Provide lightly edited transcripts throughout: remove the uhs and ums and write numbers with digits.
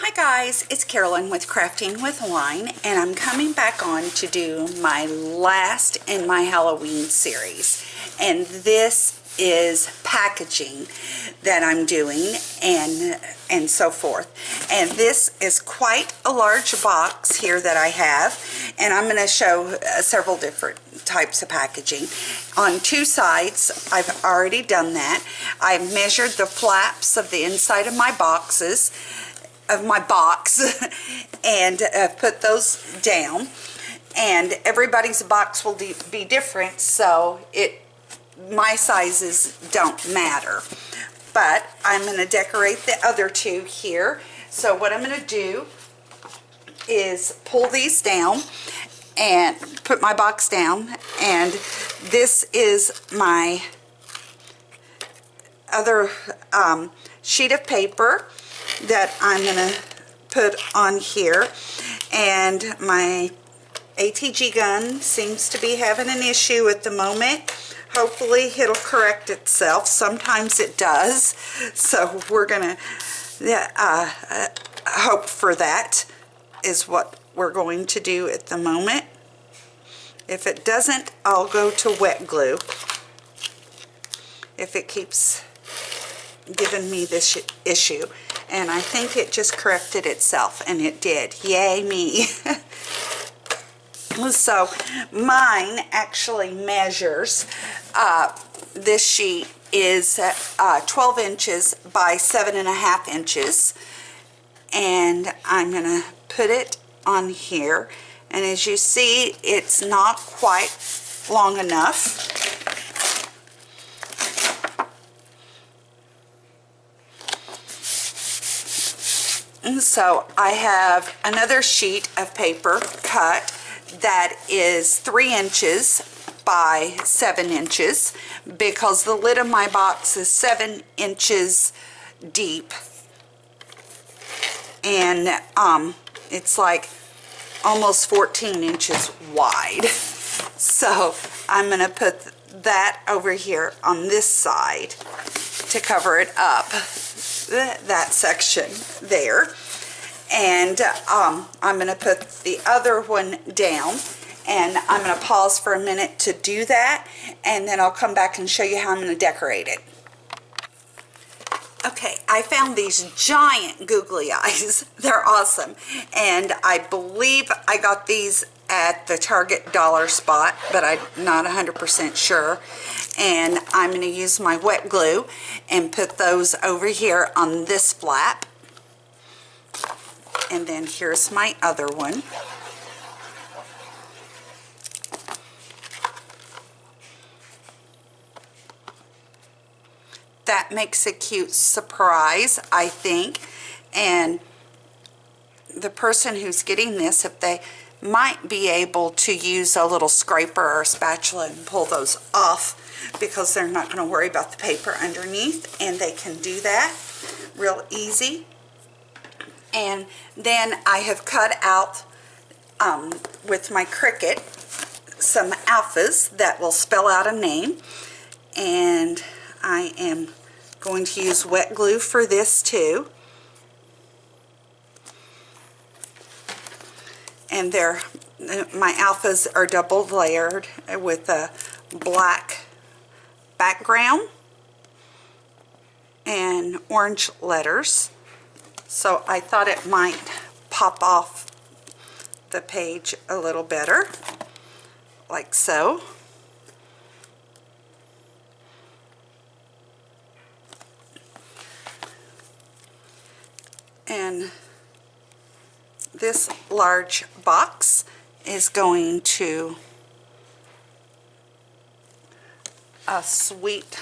Hi guys, it's Carolyn with Crafting with Wine, and I'm coming back on to do my last in my Halloween series. And this is packaging that I'm doing and so forth. And this is quite a large box here that I have, and I'm going to show several different types of packaging. On two sides, I've already done that. I've measured the flaps of the inside of my boxes, of my box, and put those down. And everybody's box will be different, so my sizes don't matter. But I'm going to decorate the other two here. So what I'm going to do is pull these down and put my box down, and this is my other sheet of paper that I'm going to put on here. And my ATG gun seems to be having an issue at the moment. Hopefully it'll correct itself. Sometimes it does, so we're gonna hope for that is what we're going to do at the moment. If it doesn't, I'll go to wet glue if it keeps giving me this issue. And I think it just corrected itself, and it did. Yay me. So mine actually measures, this sheet is 12 inches by 7.5 inches, and I'm going to put it on here. And as you see, it's not quite long enough. And so I have another sheet of paper cut that is 3 inches by 7 inches, because the lid of my box is 7 inches deep, and it's like almost 14 inches wide. So I'm going to put that over here on this side to cover it up, that section there. And I'm going to put the other one down, and I'm going to pause for a minute to do that, and then I'll come back and show you how I'm going to decorate it. Okay, I found these giant googly eyes. They're awesome, and I believe I got these at the Target dollar spot, but I'm not 100% sure. And I'm going to use my wet glue and put those over here on this flap. And then here's my other one. That makes a cute surprise, I think. And the person who's getting this, if they might be able to use a little scraper or a spatula and pull those off, because they're not going to worry about the paper underneath, and they can do that real easy. And then I have cut out with my Cricut some alphas that will spell out a name, and I am going to use wet glue for this too. And my alphas are double layered with a black background and orange letters. So I thought it might pop off the page a little better, like so. And this large box is going to a sweet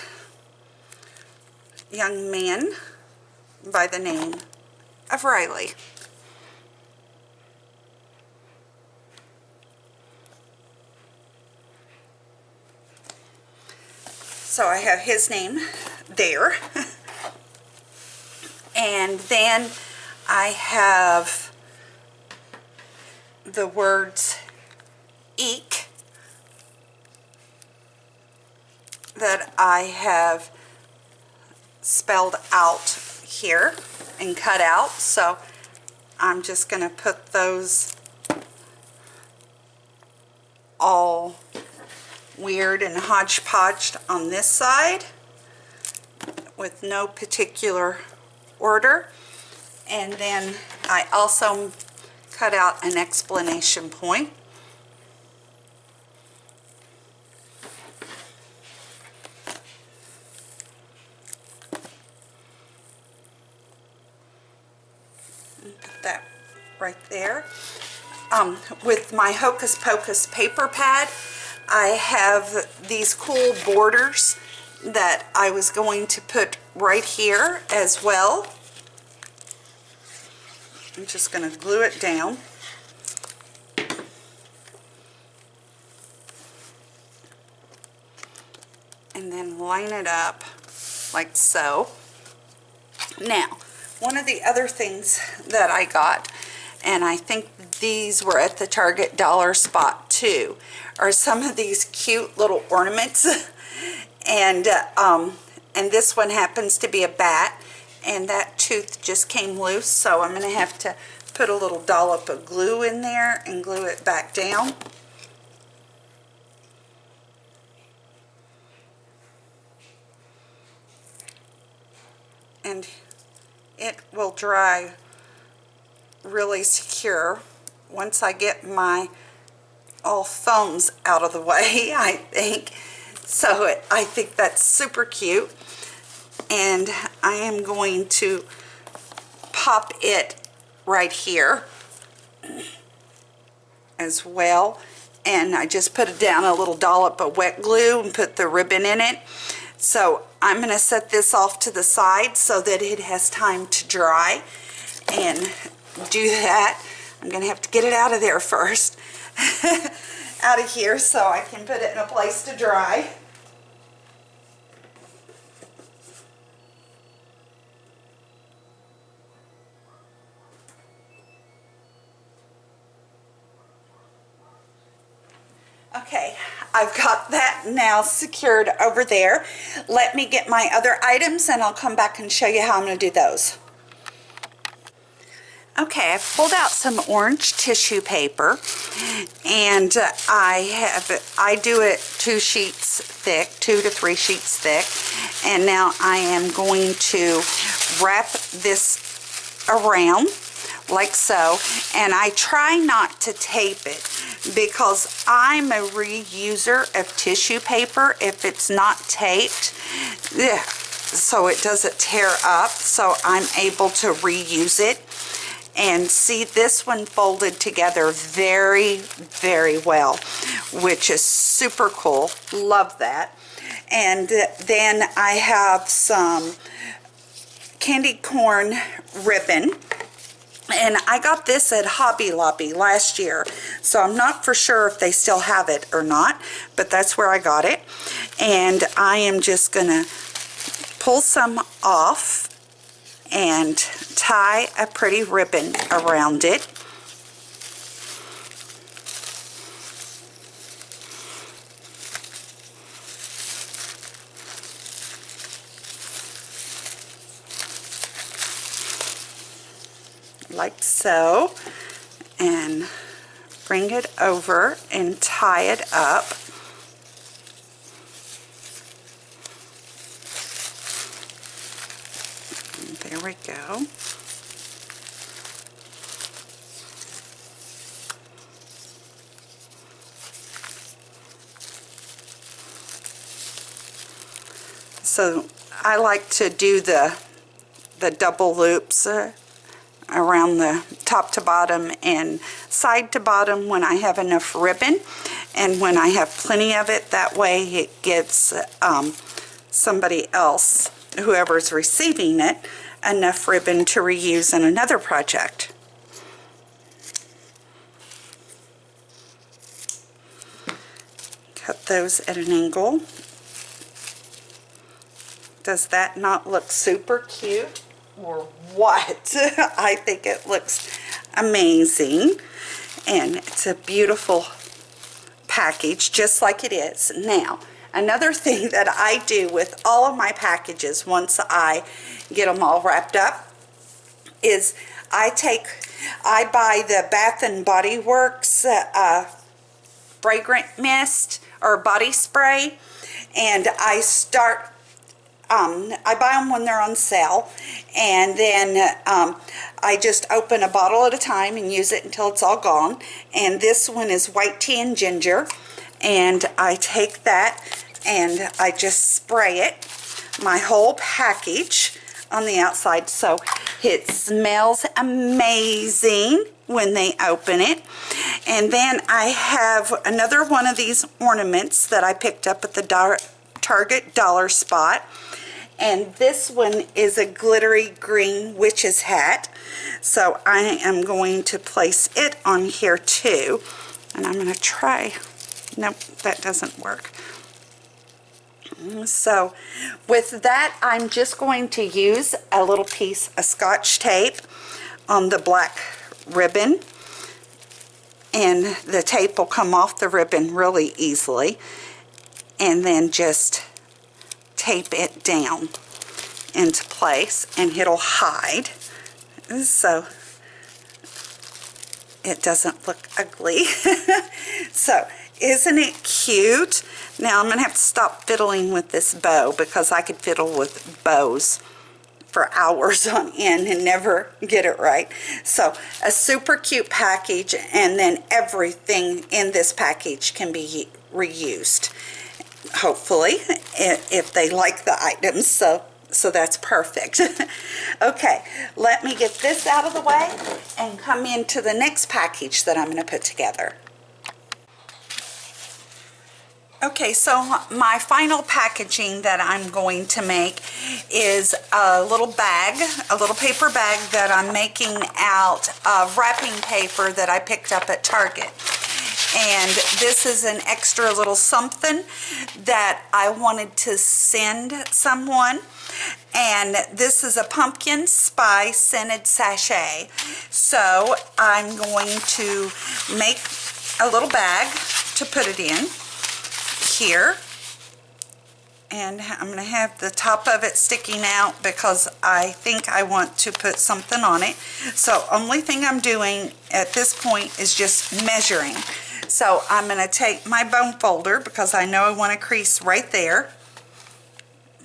young man by the name of Riley. So I have his name there. And then I have the words eek that I have spelled out here and cut out. So I'm just going to put those all weird and hodgepodged on this side with no particular order. And then I also cut out an explanation point. Put that right there. With my Hocus Pocus paper pad, I have these cool borders that I was going to put right here as well. I'm just going to glue it down. And then line it up like so. Now, one of the other things that I got, and I think these were at the Target dollar spot too, are some of these cute little ornaments. And this one happens to be a bat, and that tooth just came loose, so I'm going to have to put a little dollop of glue in there and glue it back down. And it will dry really secure once I get my all thumbs out of the way, I think. So I think that's super cute. And I am going to pop it right here as well. And I just put down a little dollop of wet glue and put the ribbon in it. So I'm going to set this off to the side so that it has time to dry. And do that. I'm going to have to get it out of there first. Out of here so I can put it in a place to dry. Okay, I've got that now secured over there. Let me get my other items and I'll come back and show you how I'm going to do those. Okay, I've pulled out some orange tissue paper, and I do it 2 sheets thick, 2 to 3 sheets thick, and now I am going to wrap this around like so, and I try not to tape it because I'm a reuser of tissue paper if it's not taped, so it doesn't tear up, so I'm able to reuse it. And see, this one folded together very, very well, which is super cool. Love that. And then I have some candy corn ribbon. And I got this at Hobby Lobby last year, so I'm not for sure if they still have it or not, but that's where I got it. And I am just going to pull some off and tie a pretty ribbon around it. Like so, and bring it over and tie it up. There we go. So I like to do the double loops around the top to bottom and side to bottom when I have enough ribbon, and when I have plenty of it, that way it gets somebody else, whoever's receiving it, enough ribbon to reuse in another project. Cut those at an angle. Does that not look super cute or what? I think it looks amazing, and it's a beautiful package just like it is. Now, another thing that I do with all of my packages once I get them all wrapped up is I buy the Bath and Body Works fragrant mist or body spray, and I buy them when they're on sale, and then I just open a bottle at a time and use it until it's all gone. And this one is white tea and ginger, and I take that and I just spray it, my whole package on the outside, so it smells amazing when they open it. And then I have another one of these ornaments that I picked up at the Target dollar spot, and this one is a glittery green witch's hat, so I am going to place it on here too. And I'm going to try, nope, that doesn't work. So with that, I'm just going to use a little piece of Scotch tape on the black ribbon, and the tape will come off the ribbon really easily, and then just tape it down into place, and it'll hide so it doesn't look ugly. So isn't it cute? Now I'm going to have to stop fiddling with this bow, because I could fiddle with bows for hours on end and never get it right. So a super cute package, and then everything in this package can be reused, hopefully, if they like the items. So that's perfect. Okay, let me get this out of the way and come into the next package that I'm going to put together. Okay, so my final packaging that I'm going to make is a little bag, a little paper bag that I'm making out of wrapping paper that I picked up at Target. And this is an extra little something that I wanted to send someone. And this is a pumpkin spice scented sachet. So I'm going to make a little bag to put it in here, and I'm going to have the top of it sticking out because I think I want to put something on it. So only thing I'm doing at this point is just measuring. So I'm going to take my bone folder, because I know I want a crease right there,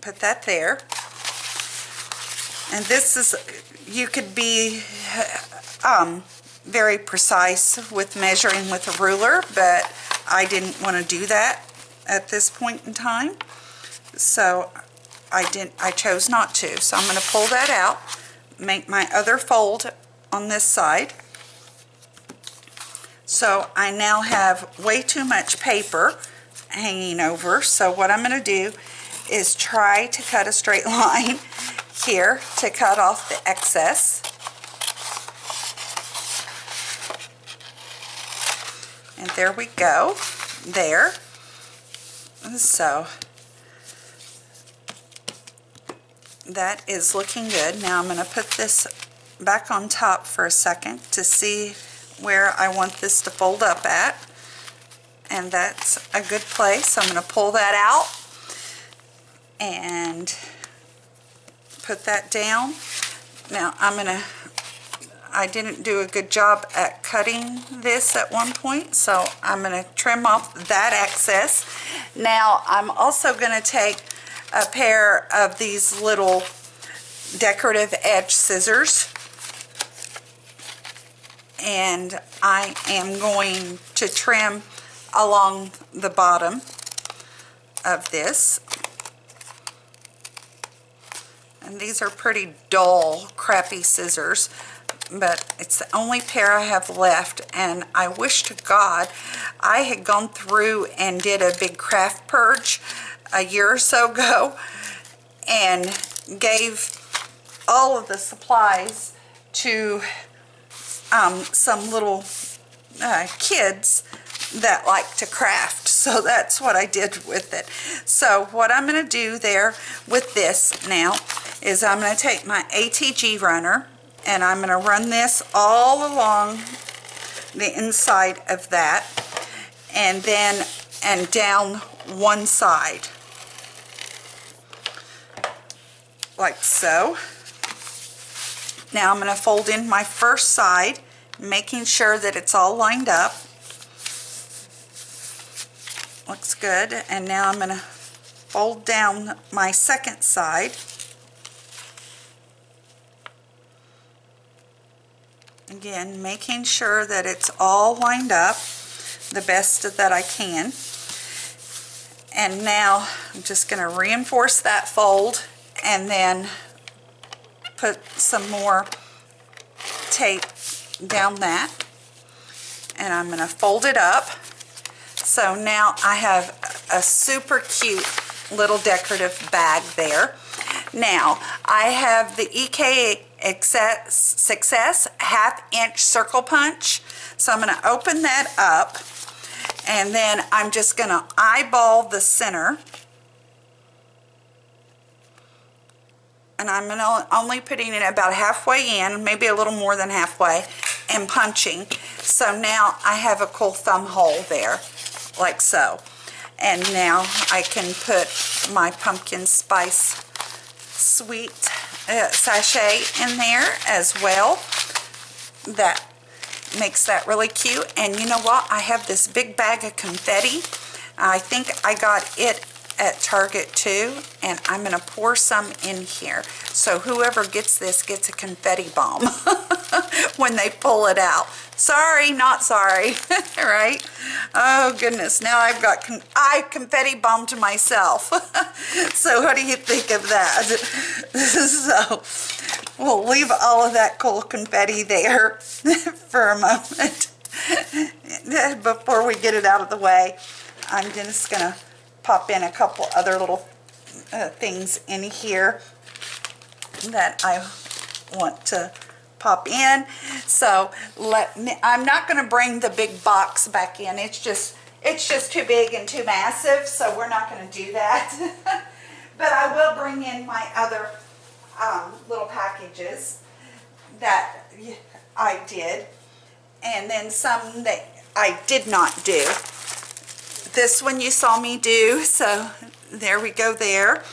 put that there. And this is, you could be very precise with measuring with a ruler, but I didn't want to do that at this point in time, so I chose not to. So I'm going to pull that out, make my other fold on this side. So I now have way too much paper hanging over, so what I'm going to do is try to cut a straight line here to cut off the excess. And there we go, there. So that is looking good. Now I'm going to put this back on top for a second to see where I want this to fold up at, and that's a good place. I'm going to pull that out and put that down. Now I didn't do a good job at cutting this at one point, so I'm going to trim off that excess. Now I'm also going to take a pair of these little decorative edge scissors, and I am going to trim along the bottom of this. And these are pretty dull, crappy scissors, but it's the only pair I have left, and I wish to God I had gone through and did a big craft purge a year or so ago and gave all of the supplies to some little kids that like to craft. So that's what I did with it. So what I'm going to do there with this now is I'm going to take my ATG runner, and I'm going to run this all along the inside of that, and then down one side like so. Now I'm going to fold in my first side, making sure that it's all lined up. Looks good. And now I'm going to fold down my second side. Again, making sure that it's all lined up the best that I can. And now I'm just going to reinforce that fold and then put some more tape down that. And I'm going to fold it up. So now I have a super cute little decorative bag there. Now I have the EK Success 1/2 inch circle punch. So I'm going to open that up, and then I'm just going to eyeball the center. And I'm only putting it about halfway in, maybe a little more than halfway, and punching. So now I have a cool thumb hole there, like so. And now I can put my pumpkin spice sweet sachet in there as well. That makes that really cute. And you know what? I have this big bag of confetti. I think I got it at Target too, and I'm going to pour some in here. So whoever gets this gets a confetti bomb when they pull it out. Sorry, not sorry, right? Oh goodness, now I've got I confetti bombed myself. So what do you think of that? So we'll leave all of that cool confetti there for a moment before we get it out of the way. I'm just gonna pop in a couple other little things in here that I want to pop in. So I'm not going to bring the big box back in. It's just too big and too massive, so we're not going to do that. But I will bring in my other little packages that I did, and then some that I did not do. This one you saw me do, so there we go there.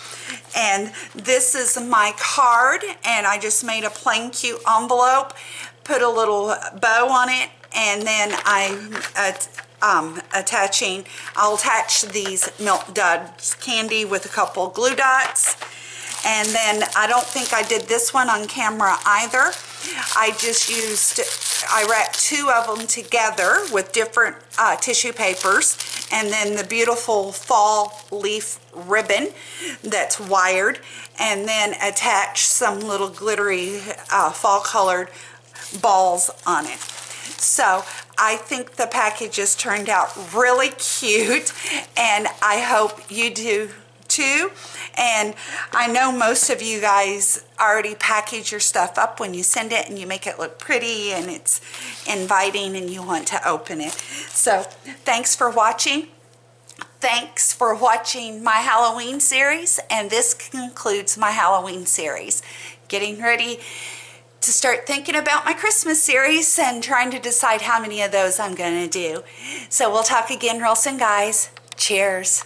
And this is my card, and I just made a plain cute envelope, put a little bow on it, and then I'll attach these Milk Duds candy with a couple glue dots. And then I don't think I did this one on camera either. I wrapped two of them together with different tissue papers, and then the beautiful fall leaf ribbon that's wired, and then attach some little glittery fall colored balls on it. So I think the packages turned out really cute, and I hope you do too. And I know most of you guys already package your stuff up when you send it, and you make it look pretty and it's inviting and you want to open it. So thanks for watching. Thanks for watching my Halloween series, and this concludes my Halloween series. Getting ready to start thinking about my Christmas series and trying to decide how many of those I'm going to do. So we'll talk again real soon, guys. Cheers.